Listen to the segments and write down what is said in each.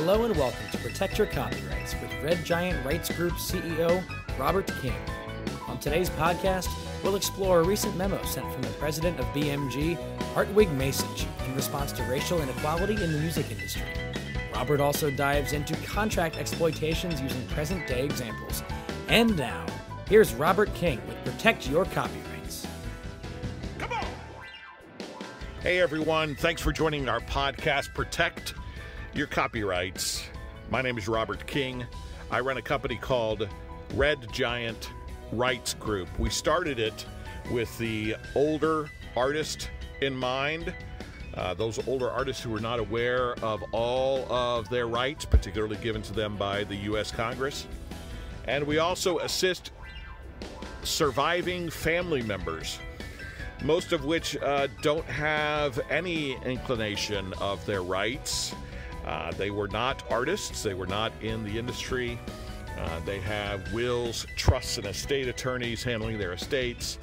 Hello and welcome to Protect Your Copyrights with Red Giant Rights Group CEO Robert King. On today's podcast, we'll explore a recent memo sent from the president of BMG, Hartwig Masuch, in response to racial inequality in the music industry. Robert also dives into contract exploitations using present-day examples. And now, here's Robert King with Protect Your Copyrights. Come on! Hey everyone, thanks for joining our podcast, Protect Your Copyrights. My name is Robert King. I run a company called Red Giant Rights Group. We started it with the older artist in mind, those older artists who are not aware of all of their rights, particularly given to them by the U.S. Congress. And we also assist surviving family members, most of which don't have any inclination of their rights. They were not artists. They were not in the industry. They have wills, trusts, and estate attorneys handling their estates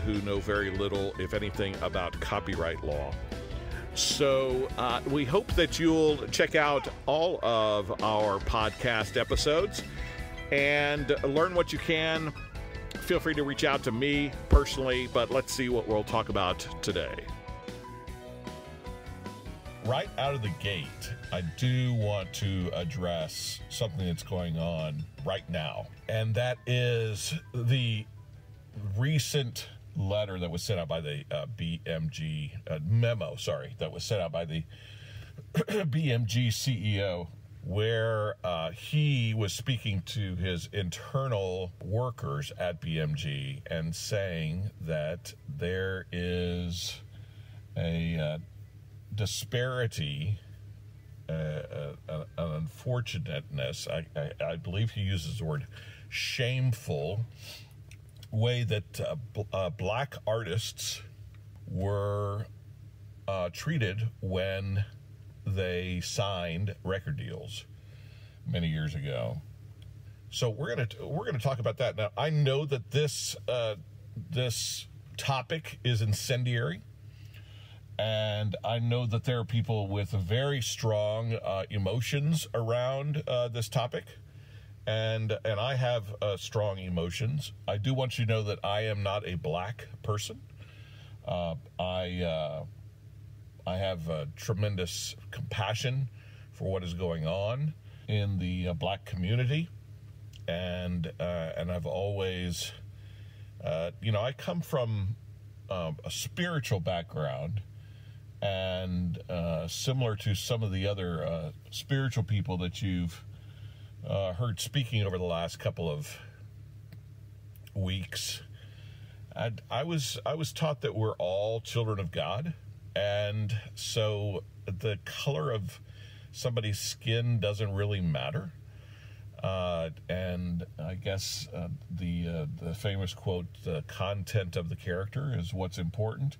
who know very little, if anything, about copyright law. So we hope that you'll check out all of our podcast episodes and learn what you can. Feel free to reach out to me personally, but let's see what we'll talk about today. Right out of the gate, I do want to address something that's going on right now, and that is the recent letter that was sent out by the BMG memo, that was sent out by the BMG CEO, where he was speaking to his internal workers at BMG and saying that there is a disparity, an unfortunateness, I believe he uses the word shameful, way that black artists were treated when they signed record deals many years ago. So we're gonna talk about that now. I know that this topic is incendiary. And I know that there are people with very strong emotions around this topic, and I have strong emotions. I do want you to know that I am not a black person. I have tremendous compassion for what is going on in the black community, and I've always, I come from a spiritual background. And similar to some of the other spiritual people that you've heard speaking over the last couple of weeks, I was taught that we're all children of God, and so the color of somebody's skin doesn't really matter. And I guess the famous quote, "The content of the character is what's important."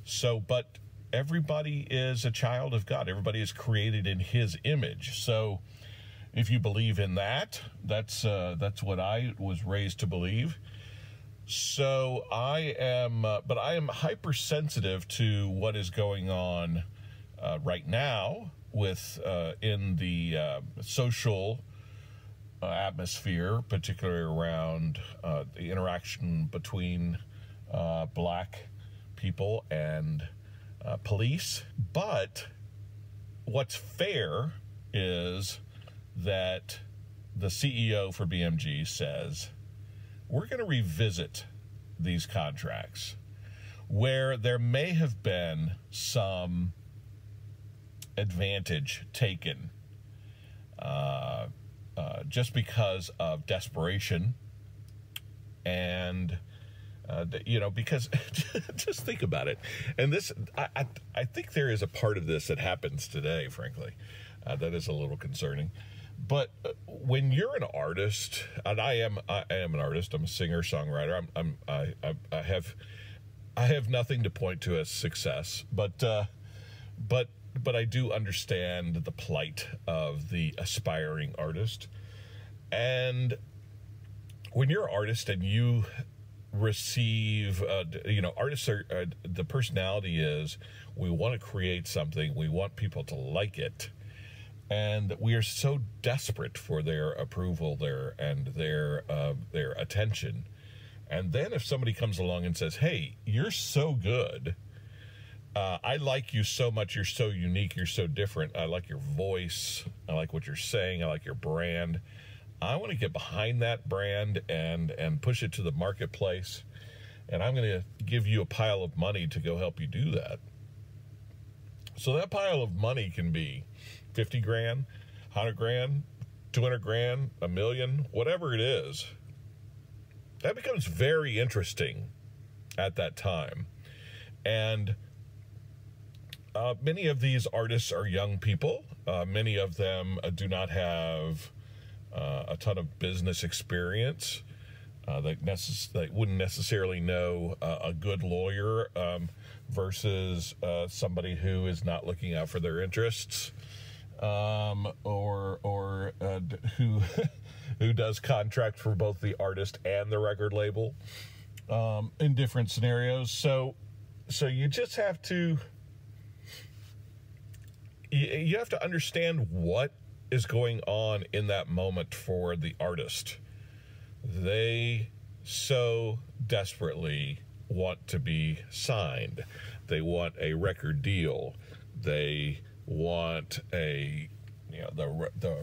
So, but everybody is a child of God. Everybody is created in His image. So if you believe in that, that's what I was raised to believe. So I am hypersensitive to what is going on right now with in the social atmosphere, particularly around the interaction between black people and police. But what's fair is that the CEO for BMG says, we're going to revisit these contracts where there may have been some advantage taken just because of desperation and because just think about it. And this, I think there is a part of this that happens today, frankly, that is a little concerning. But when you're an artist, and I am an artist, I'm a singer, songwriter. I have nothing to point to as success, but I do understand the plight of the aspiring artist. And when you're an artist and you receive, artists are, the personality is, we want to create something, we want people to like it, And we are so desperate for their approval, their attention. And then if somebody comes along and says, hey, you're so good, I like you so much, you're so unique, you're so different, I like your voice, I like what you're saying, I like your brand, I want to get behind that brand and push it to the marketplace, and I'm going to give you a pile of money to go help you do that. So that pile of money can be 50 grand, 100 grand, 200 grand, $1 million, whatever it is. That becomes very interesting at that time. And many of these artists are young people. Many of them do not have a ton of business experience. They wouldn't necessarily know a good lawyer versus somebody who is not looking out for their interests, or who does contract for both the artist and the record label in different scenarios. So you just have to understand what is going on in that moment for the artist. They so desperately want to be signed. They want a record deal. They want the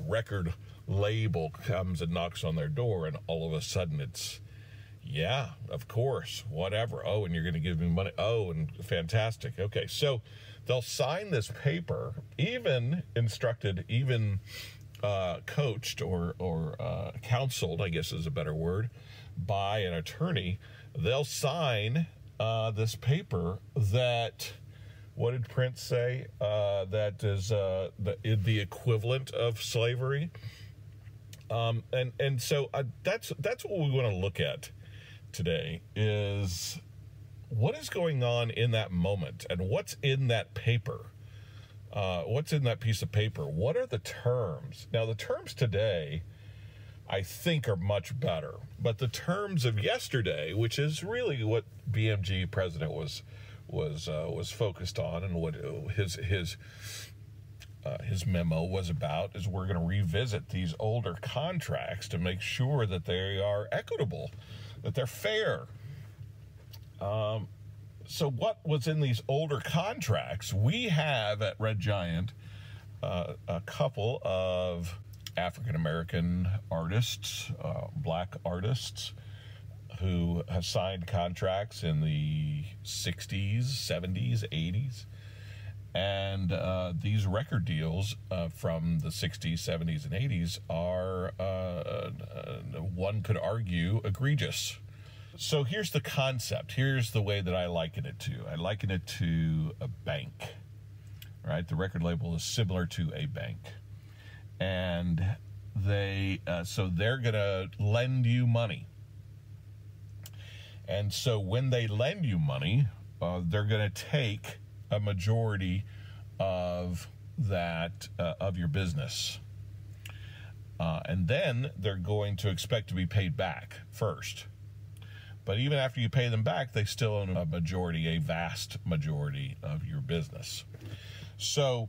record label comes and knocks on their door, and all of a sudden it's, yeah, of course, whatever. Oh, and you're going to give me money. Oh, and fantastic. Okay, so they'll sign this paper, even instructed, even coached or counseled, I guess is a better word, by an attorney. They'll sign this paper that, what did Prince say? That is the equivalent of slavery. And so that's what we want to look at today, is what is going on in that moment and what's in that paper. What's in that piece of paper? What are the terms? Now, the terms today, I think, are much better. But the terms of yesterday, which is really what BMG president was focused on, and what his memo was about, is we're going to revisit these older contracts to make sure that they are equitable, that they're fair. So what was in these older contracts? We have at Red Giant a couple of African-American artists, black artists, who have signed contracts in the 60s, 70s, 80s. And these record deals from the 60s, 70s, and 80s are, one could argue, egregious. So here's the concept. Here's the way that I liken it to. I liken it to a bank, right? The record label is similar to a bank. And they're going to lend you money. And so when they lend you money, they're going to take a majority of that, of your business. And then they're going to expect to be paid back first. But even after you pay them back, they still own a vast majority of your business. So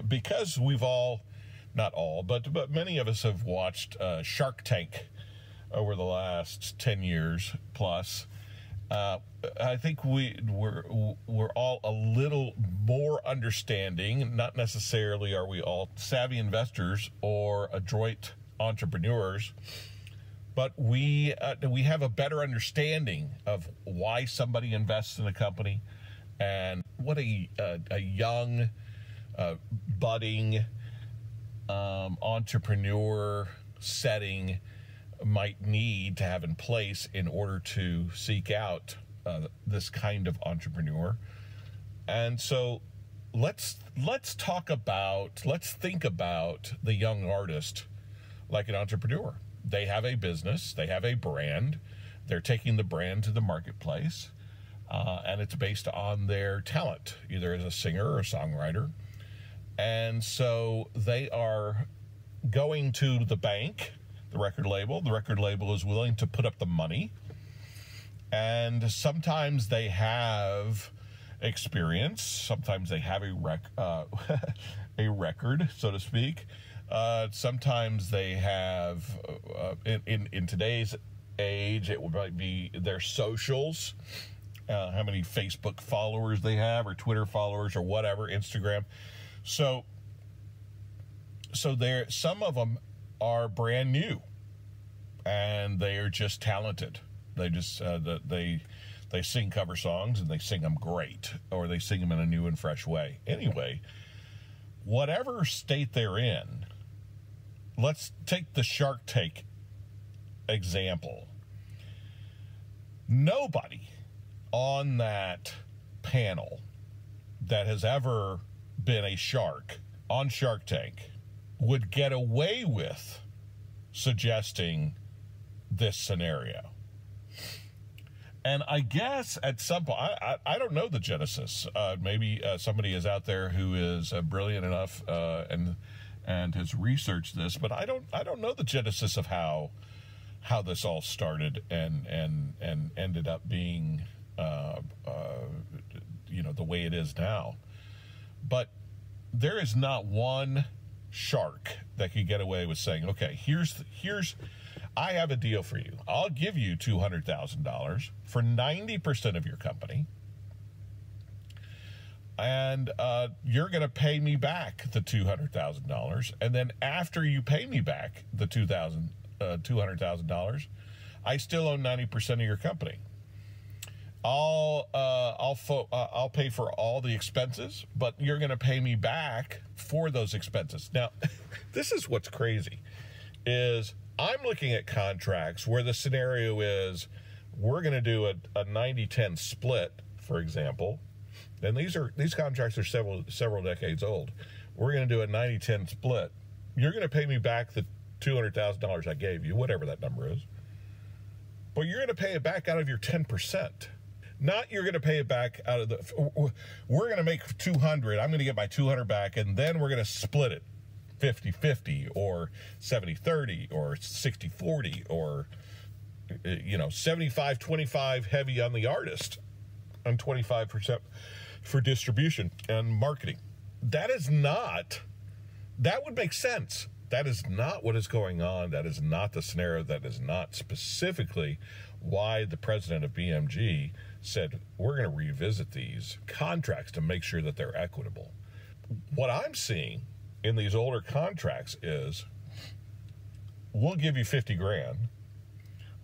because we've all, not all, but many of us have watched Shark Tank over the last 10 years plus, I think we're all a little more understanding. Not necessarily are we all savvy investors or adroit entrepreneurs, but we have a better understanding of why somebody invests in a company and what a young, budding entrepreneur setting might need to have in place in order to seek out this kind of entrepreneur. And so let's think about the young artist like an entrepreneur. They have a business, they have a brand, they're taking the brand to the marketplace, and it's based on their talent, either as a singer or a songwriter. And so they are going to the bank, the record label. The record label is willing to put up the money. And sometimes they have experience. Sometimes they have a record, so to speak. Sometimes they have, in today's age, it might be their socials, how many Facebook followers they have, or Twitter followers, or whatever, Instagram. So some of them are brand new, and they are just talented. They just they sing cover songs, and they sing them great, or they sing them in a new and fresh way. Anyway, whatever state they're in, let's take the Shark Tank example. Nobody on that panel that has ever been a shark on Shark Tank would get away with suggesting this scenario. And I guess at some point, I don't know the genesis. Maybe somebody is out there who is brilliant enough and has researched this, but I don't know the genesis of how this all started and ended up being the way it is now. But there is not one shark that could get away with saying, okay, here's I have a deal for you. I'll give you $200,000 for 90% of your company, and you're going to pay me back the $200,000, and then after you pay me back the $200,000, I still own 90% of your company. I'll pay for all the expenses, but you're going to pay me back for those expenses. Now, this is what's crazy, is I'm looking at contracts where the scenario is we're going to do a 90-10 split, for example, and these contracts are several decades old. We're going to do a 90-10 split. You're going to pay me back the $200,000 I gave you, whatever that number is, but you're going to pay it back out of your 10%. Not you're going to pay it back out of we're going to make 200. I'm going to get my 200 back, and then we're going to split it 50-50 or 70-30 or 60-40 or 75-25 heavy on the artist and 25% for distribution and marketing. That would make sense. That is not what is going on. That is not the scenario. That is not specifically why the president of BMG said, we're going to revisit these contracts to make sure that they're equitable. What I'm seeing in these older contracts is, we'll give you $50,000.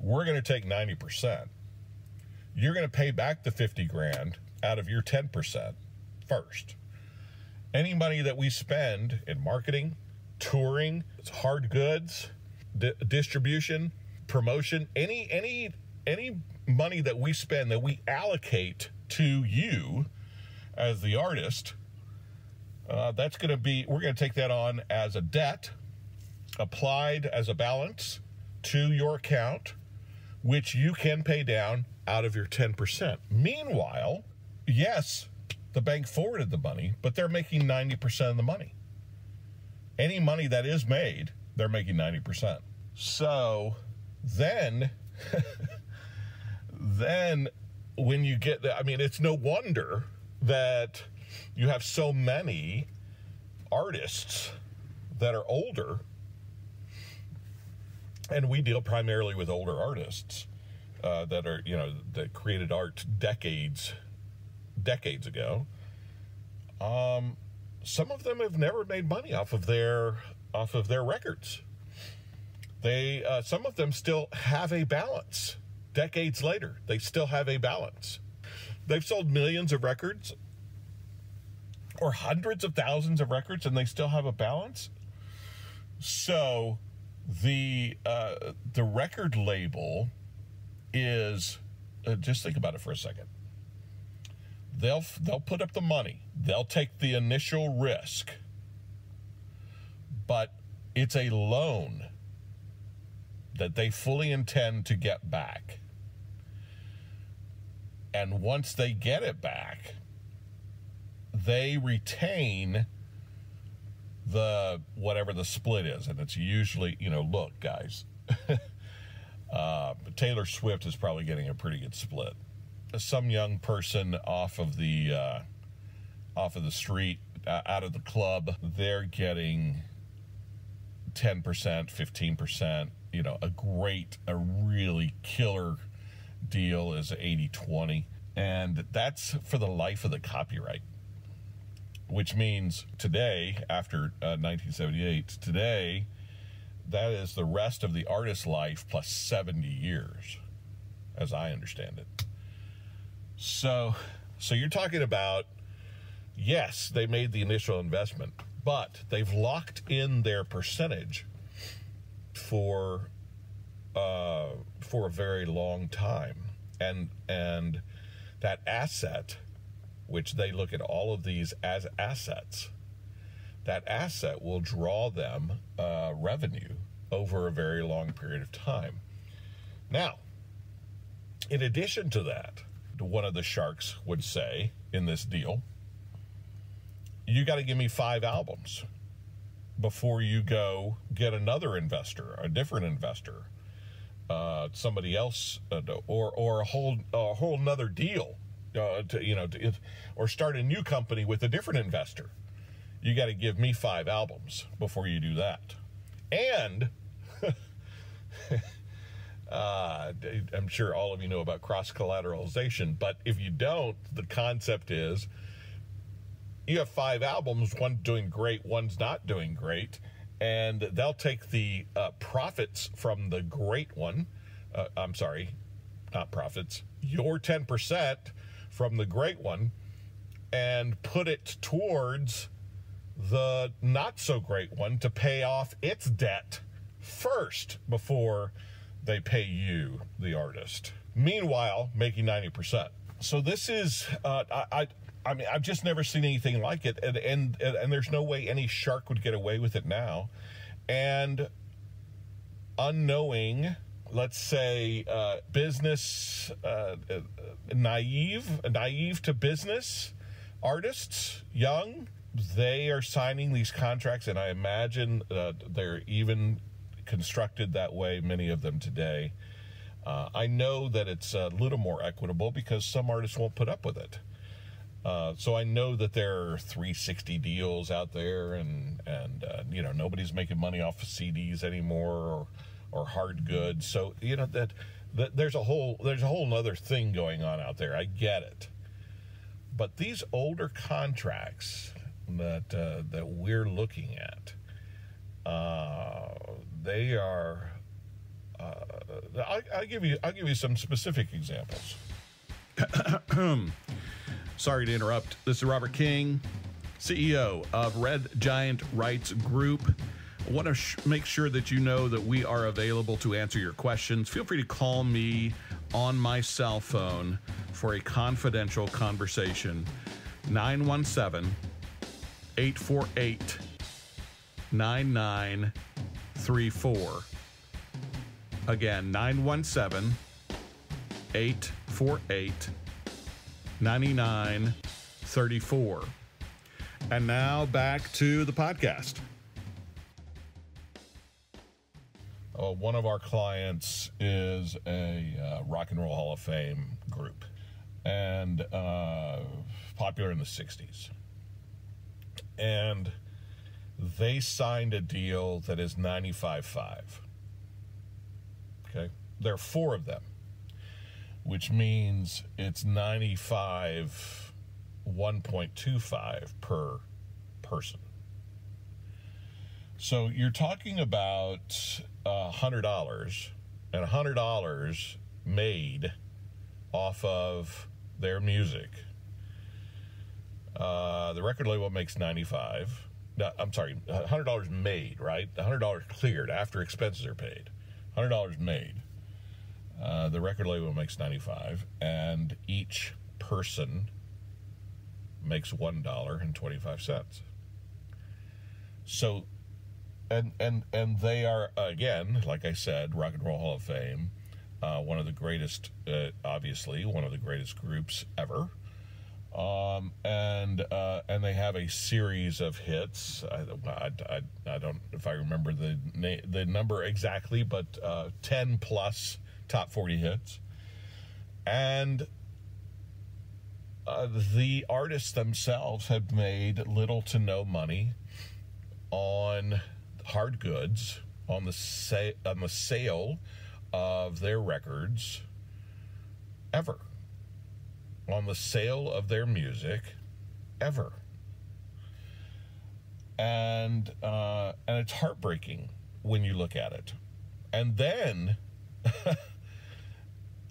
We're going to take 90%. You're going to pay back the $50,000 out of your 10% first. Any money that we spend in marketing, touring, hard goods, distribution, promotion, any money that we spend, that we allocate to you as the artist, we're going to take that on as a debt, applied as a balance to your account, which you can pay down out of your 10%. Meanwhile, yes, the bank forwarded the money, but they're making 90% of the money. Any money that is made, they're making 90%. So then when you get that, it's no wonder that you have so many artists that are older, and we deal primarily with older artists that created art decades ago. Some of them have never made money off of their records. Some of them still have a balance. Decades later, they still have a balance. They've sold millions of records or hundreds of thousands of records, and they still have a balance. So the record label is, just think about it for a second. They'll put up the money. They'll take the initial risk, but it's a loan that they fully intend to get back. And once they get it back, they retain whatever the split is. And it's usually, look, guys, Taylor Swift is probably getting a pretty good split. some young person off of the street, out of the club, they're getting 10%, 15%. A really killer deal is 80-20, and that's for the life of the copyright. Which means today, after 1978, today, that is the rest of the artist's life plus 70 years, as I understand it. So you're talking about, yes, they made the initial investment, but they've locked in their percentage for a very long time, and that asset, which they look at all of these as assets, that asset will draw them revenue over a very long period of time. Now, in addition to that, one of the sharks would say in this deal, you got to give me 5 albums before you go get another investor, a different investor, somebody else, or a whole nother deal. Or start a new company with a different investor. You got to give me 5 albums before you do that. And I'm sure all of you know about cross-collateralization, but if you don't, the concept is you have 5 albums, one doing great, one's not doing great, and they'll take the profits from the great one. Not profits. Your 10% from the great one, and put it towards the not so great one to pay off its debt first before they pay you, the artist. Meanwhile, making 90%. So this is, I mean, I've just never seen anything like it, and there's no way any shark would get away with it now. And unknowing, let's say, business, naive to business artists, young, they are signing these contracts, and I imagine they're even constructed that way, many of them today. I know that it's a little more equitable because some artists won't put up with it. So I know that there are 360 deals out there, and nobody's making money off of CDs anymore, or hard goods. So that there's a whole other thing going on out there. I get it, but these older contracts that we're looking at, they are. I'll give you some specific examples. Sorry to interrupt. This is Robert King, CEO of Red Giant Rights Group. I want to make sure that you know that we are available to answer your questions. Feel free to call me on my cell phone for a confidential conversation. 917-848-9934. Again, 917-848-9934. And now back to the podcast. One of our clients is a Rock and Roll Hall of Fame group, and popular in the 60s. And they signed a deal that is 95.5. Okay? There are 4 of them, which means it's 95, 1.25 per person. So you're talking about $100, and $100 made off of their music. The record label makes 95. No, I'm sorry, $100 made, right? $100 cleared after expenses are paid. $100 made. The record label makes 95, and each person makes $1.25. So, and they are, again, like I said, Rock and Roll Hall of Fame, one of the greatest, obviously, one of the greatest groups ever. And they have a series of hits. I don't, if I remember the number exactly, but 10 plus top 40 hits. And the artists themselves have made little to no money on hard goods, on the sale of their records, ever. On the sale of their music, ever. And it's heartbreaking when you look at it. And then,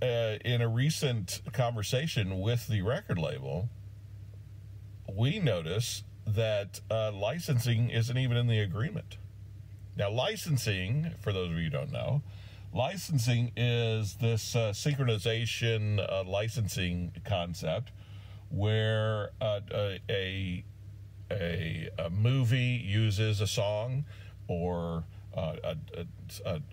in a recent conversation with the record label, we notice that licensing isn't even in the agreement. Now, licensing, for those of you who don't know, licensing is this synchronization licensing concept where a movie uses a song, or a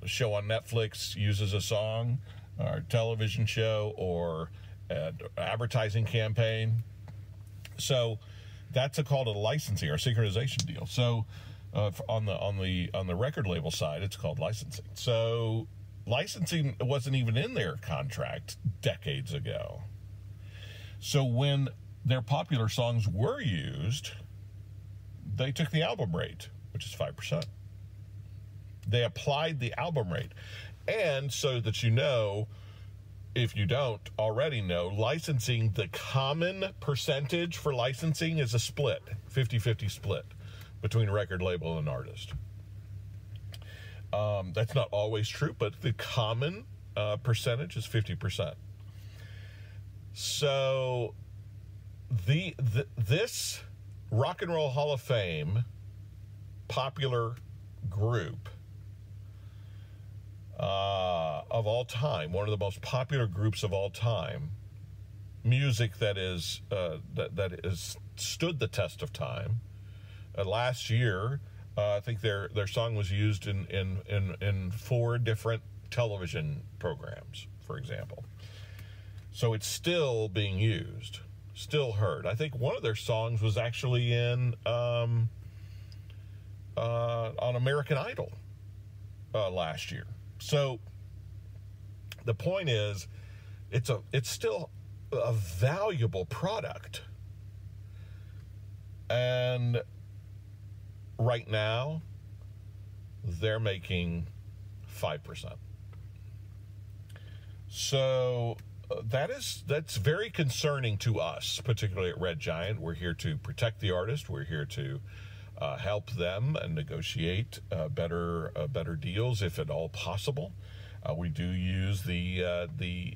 show on Netflix uses a song, or a television show, or an advertising campaign. So that's called a licensing or synchronization deal. So on the record label side, it's called licensing. So licensing wasn't even in their contract decades ago. So when their popular songs were used, they took the album rate, which is 5%. They applied the album rate. And so that you know, if you don't already know, licensing, the common percentage for licensing is a split, 50-50 split between record label and artist. That's not always true, but the common percentage is 50%. So this Rock and Roll Hall of Fame popular group of all time, one of the most popular groups of all time, music that is stood the test of time. Last year, I think their song was used in 4 different television programs, for example. So it's still being used, still heard. I think one of their songs was actually on American Idol last year. So the point is, it's still a valuable product. And right now, they're making 5%. So that's very concerning to us, particularly at Red Giant. We're here to protect the artist. We're here to help them and negotiate better deals, if at all possible. We do use the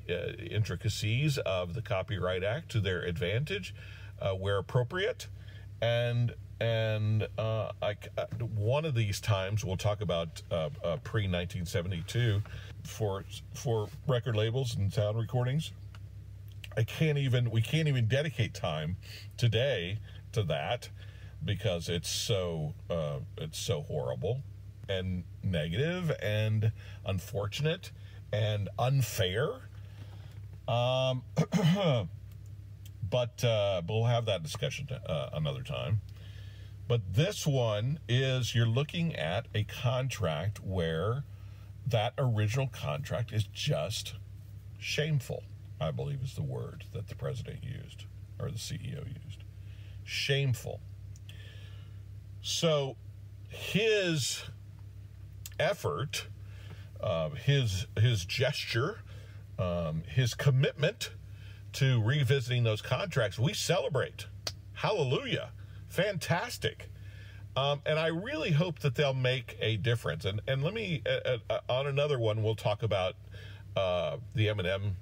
intricacies of the Copyright Act to their advantage where appropriate. And one of these times we'll talk about pre-1972 for record labels and sound recordings. We can't even dedicate time today to that, because it's so horrible and negative and unfortunate and unfair. But we'll have that discussion another time. But this one is, you're looking at a contract where that original contract is just shameful, I believe is the word that the president used, or the CEO used. Shameful. So his effort, his gesture, his commitment to revisiting those contracts, we celebrate. Hallelujah. Fantastic. And I really hope that they'll make a difference. And let me, on another one, we'll talk about the M&M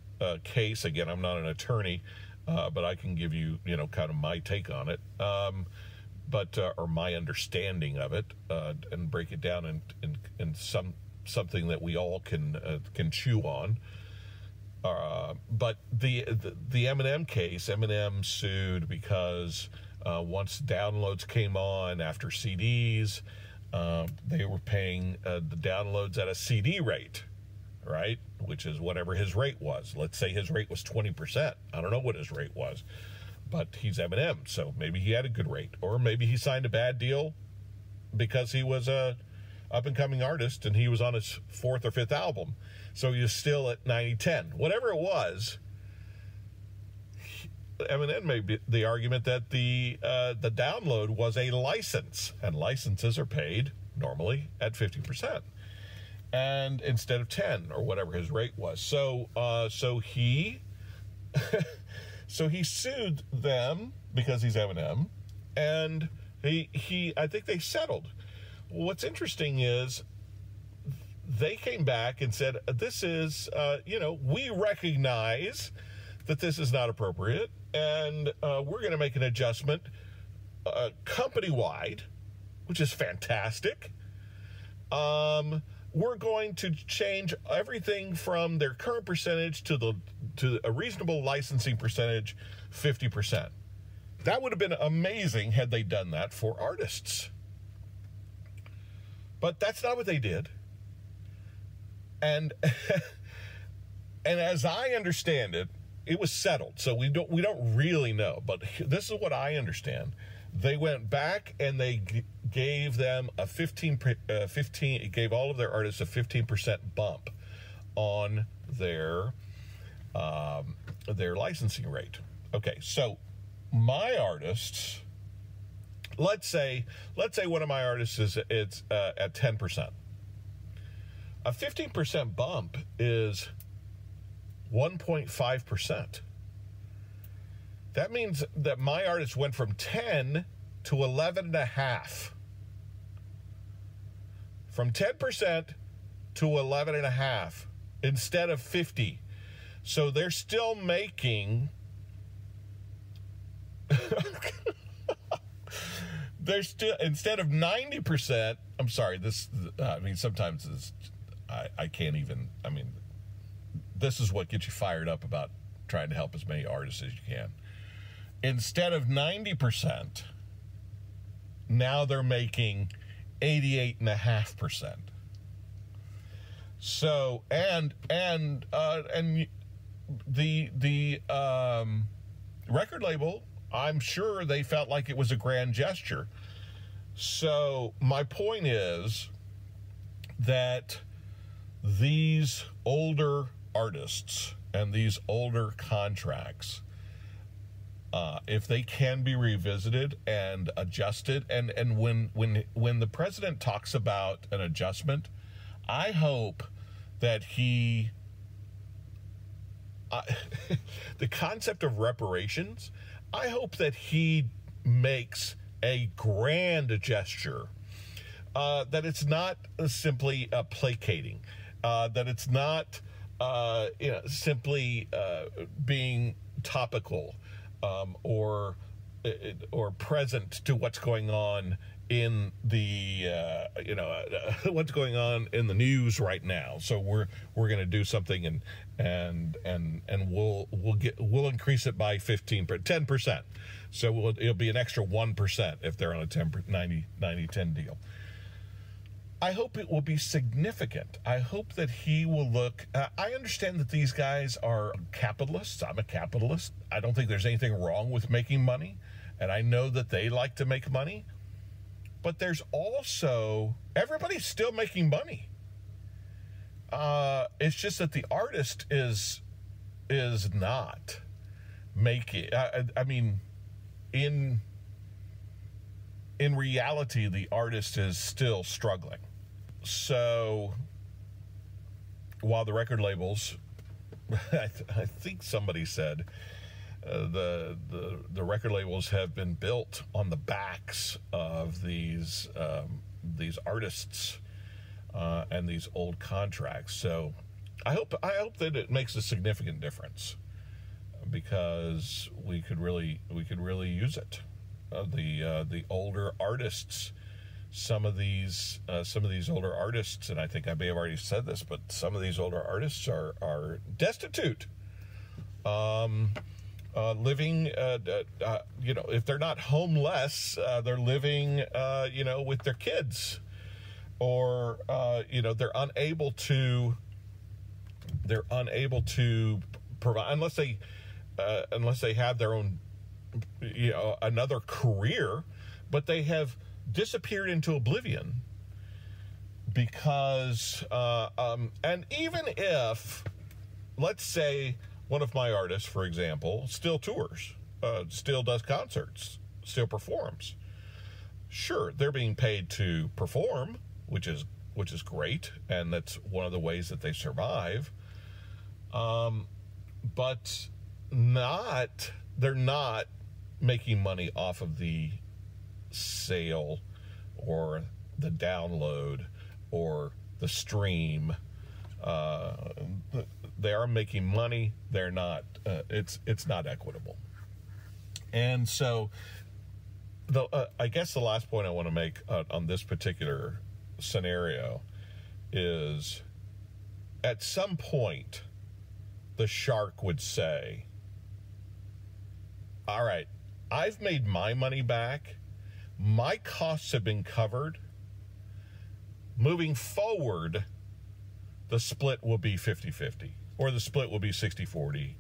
case. Again, I'm not an attorney, but I can give you, kind of my take on it, or my understanding of it, and break it down in something that we all can chew on. But the M&M case, M&M sued because once downloads came on after CDs, they were paying the downloads at a CD rate, right? Which is whatever his rate was. Let's say his rate was 20%. I don't know what his rate was, but he's M&M, so maybe he had a good rate. Or maybe he signed a bad deal because he was a up-and-coming artist and he was on his 4th or 5th album. So he was still at 90-10. Whatever it was, Eminem made the argument that the download was a license, and licenses are paid normally at 50%, and instead of 10 or whatever his rate was. So he so he sued them because he's Eminem, and I think they settled. What's interesting is they came back and said, this is, we recognize that this is not appropriate, and we're going to make an adjustment company-wide, which is fantastic. We're going to change everything from their current percentage to a reasonable licensing percentage, 50%. That would have been amazing had they done that for artists. But that's not what they did. And and as I understand it, it was settled. So we don't really know, but this is what I understand. They went back and they gave them a 15 it gave all of their artists a 15% bump on their licensing rate. Okay, so my artists, let's say one of my artists is at 10%. A 15% bump is 1.5%. That means that my artist went from 10 to 11.5. From 10% to 11.5 instead of 50. So they're still making instead of 90%, I'm sorry, sometimes I can't even, this is what gets you fired up about trying to help as many artists as you can. Instead of 90%, now they're making 88.5%. So, and the record label, I'm sure they felt like it was a grand gesture. So my point is that these older artists and these older contracts, if they can be revisited and adjusted, and when the president talks about an adjustment, I hope that the concept of reparations, I hope that he makes a grand gesture, that it's not simply placating, that it's not simply being topical or present to what's going on in the what's going on in the news right now. So we're going to do something and we'll increase it by 10%. So it'll be an extra 1% if they're on a 90-10 deal. I hope it will be significant. I hope that he will look. I understand that these guys are capitalists. I'm a capitalist. I don't think there's anything wrong with making money, and I know that they like to make money. But there's also, everybody's still making money. It's just that the artist is not making. In reality, the artist is still struggling. So while the record labels, I think somebody said the record labels have been built on the backs of these artists and these old contracts. So I hope that it makes a significant difference, because we could really use it. The older artists, some of these older artists, and I think I may have already said this, but some of these older artists are destitute, living, if they're not homeless, they're living, with their kids, or they're unable to provide unless they have their own, another career, but they have disappeared into oblivion because, and even if, let's say, one of my artists, for example, still tours, still does concerts, still performs. Sure, they're being paid to perform, which is great, and that's one of the ways that they survive. But they're not making money off of the sale or the download or the stream. They are making money. They're not. It's not equitable. And so, I guess the last point I want to make on this particular scenario is, at some point, the shark would say, all right, I've made my money back. My costs have been covered. Moving forward, the split will be 50-50, or the split will be 60-40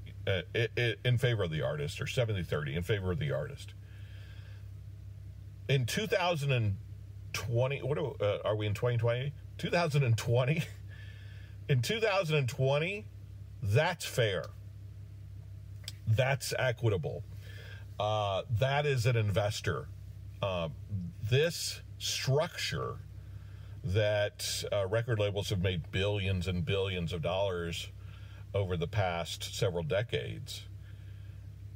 in favor of the artist, or 70-30 in favor of the artist. In 2020, are we in 2020? 2020? In 2020, that's fair. That's equitable. That is an investor. This structure that record labels have made billions and billions of dollars over the past several decades,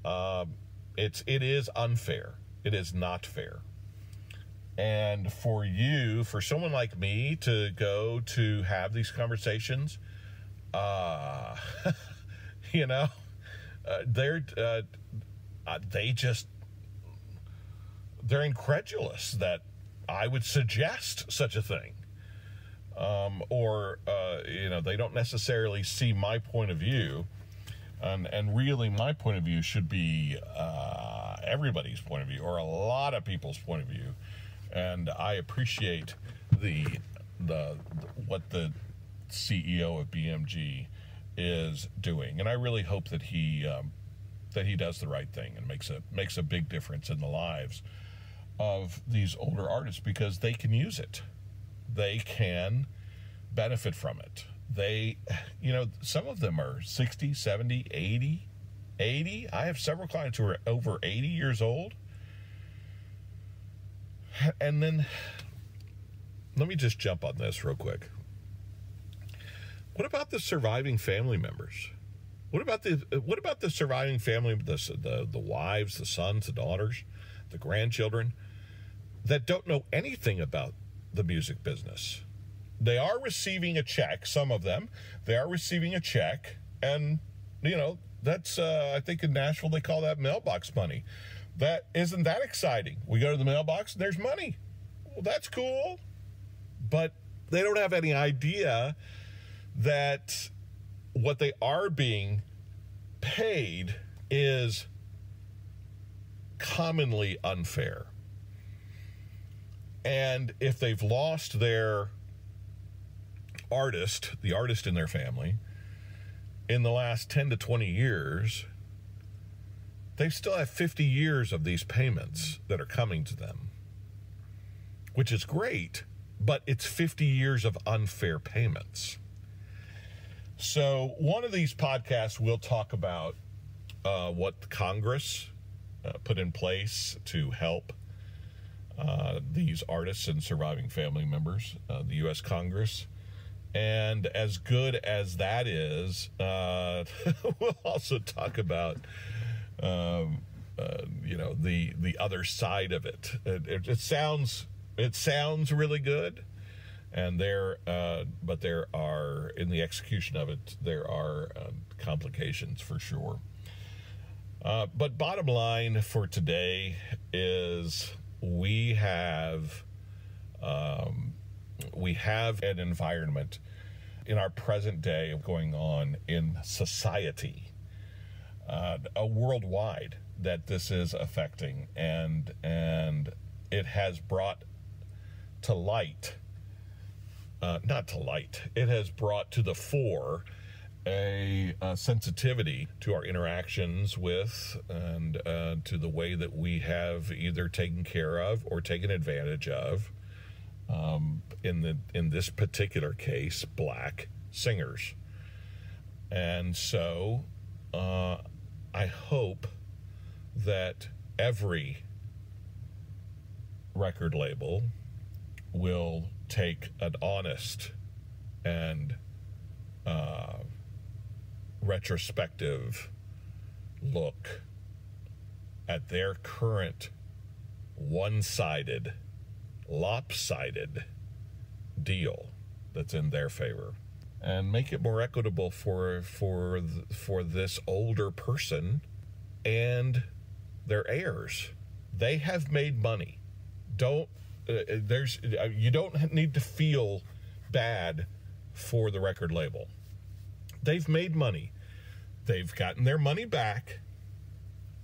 it is unfair. It is not fair. And for someone like me to go to have these conversations, they're incredulous that I would suggest such a thing. They don't necessarily see my point of view. And really, my point of view should be everybody's point of view, or a lot of people's point of view. And I appreciate what the CEO of BMG is doing, and I really hope that he does the right thing and makes a big difference in the lives of these older artists, because they can use it. They can benefit from it. Some of them are 60, 70, 80. I have several clients who are over 80 years old. And then, let me just jump on this real quick. What about the surviving family members? What about the surviving family, the wives, the sons, the daughters, the grandchildren that don't know anything about the music business? They are receiving a check, some of them. They are receiving a check, and, that's, I think in Nashville they call that mailbox money. Isn't that exciting? We go to the mailbox and there's money. Well, that's cool. But they don't have any idea that what they are being paid is commonly unfair. And if they've lost their the artist in their family, in the last 10 to 20 years, they still have 50 years of these payments that are coming to them, which is great, but it's 50 years of unfair payments. So one of these podcasts will talk about what Congress put in place to help these artists and surviving family members, the U.S. Congress. And as good as that is, we'll also talk about the other side of it. It sounds really good, and but there are, in the execution of it, there are complications for sure. But bottom line for today is we have an environment in our present day going on in society, worldwide, that this is affecting, and it has brought to light, it has brought to the fore a sensitivity to our interactions with, and to the way that we have either taken care of or taken advantage of, in this particular case, black singers. And so I hope that every record label will take an honest and retrospective look at their current one-sided, lopsided deal that's in their favor, and make it more equitable for this older person and their heirs. They have made money. You don't need to feel bad for the record label. They've made money. They've gotten their money back,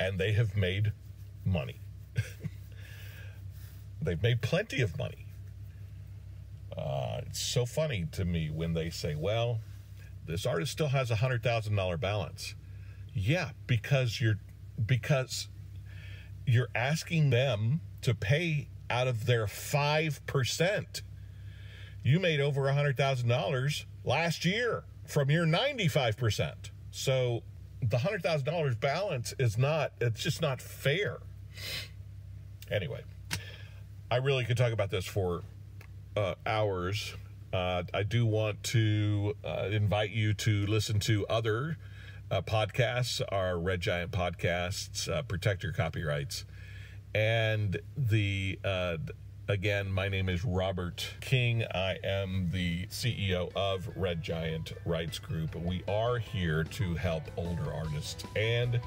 and they have made money. They've made plenty of money. It's so funny to me when they say, well, this artist still has a $100,000 balance. Yeah, because you're asking them to pay out of their 5%. You made over $100,000 last year from your 95%. So the $100,000 balance it's just not fair. Anyway, I really could talk about this for hours. I do want to invite you to listen to other podcasts, our Red Giant podcasts, Protect Your Copyrights. And again, my name is Robert King. I am the CEO of Red Giant Rights Group. We are here to help older artists and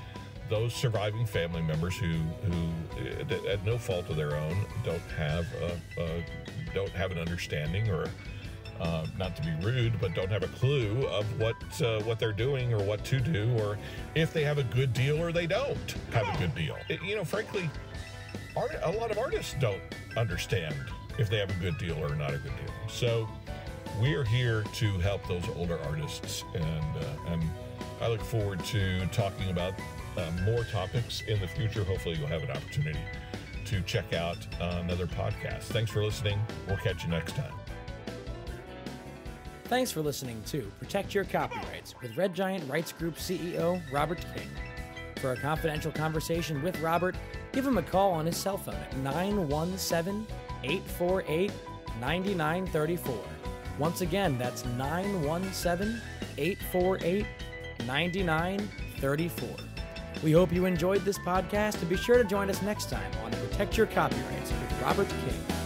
those surviving family members who at no fault of their own, don't have an understanding, or not to be rude, but don't have a clue of what they're doing or what to do, or if they have a good deal or they don't have a good deal. Frankly, a lot of artists don't understand if they have a good deal or not a good deal. So we are here to help those older artists, and I look forward to talking about more topics in the future. Hopefully you'll have an opportunity to check out another podcast. Thanks for listening. We'll catch you next time. Thanks for listening to Protect Your Copyrights with Red Giant Rights Group CEO Robert King. For a confidential conversation with Robert, give him a call on his cell phone at 917-848-9934. Once again, that's 917-848-9934. We hope you enjoyed this podcast, and be sure to join us next time on Protect Your Copyrights with Robert King.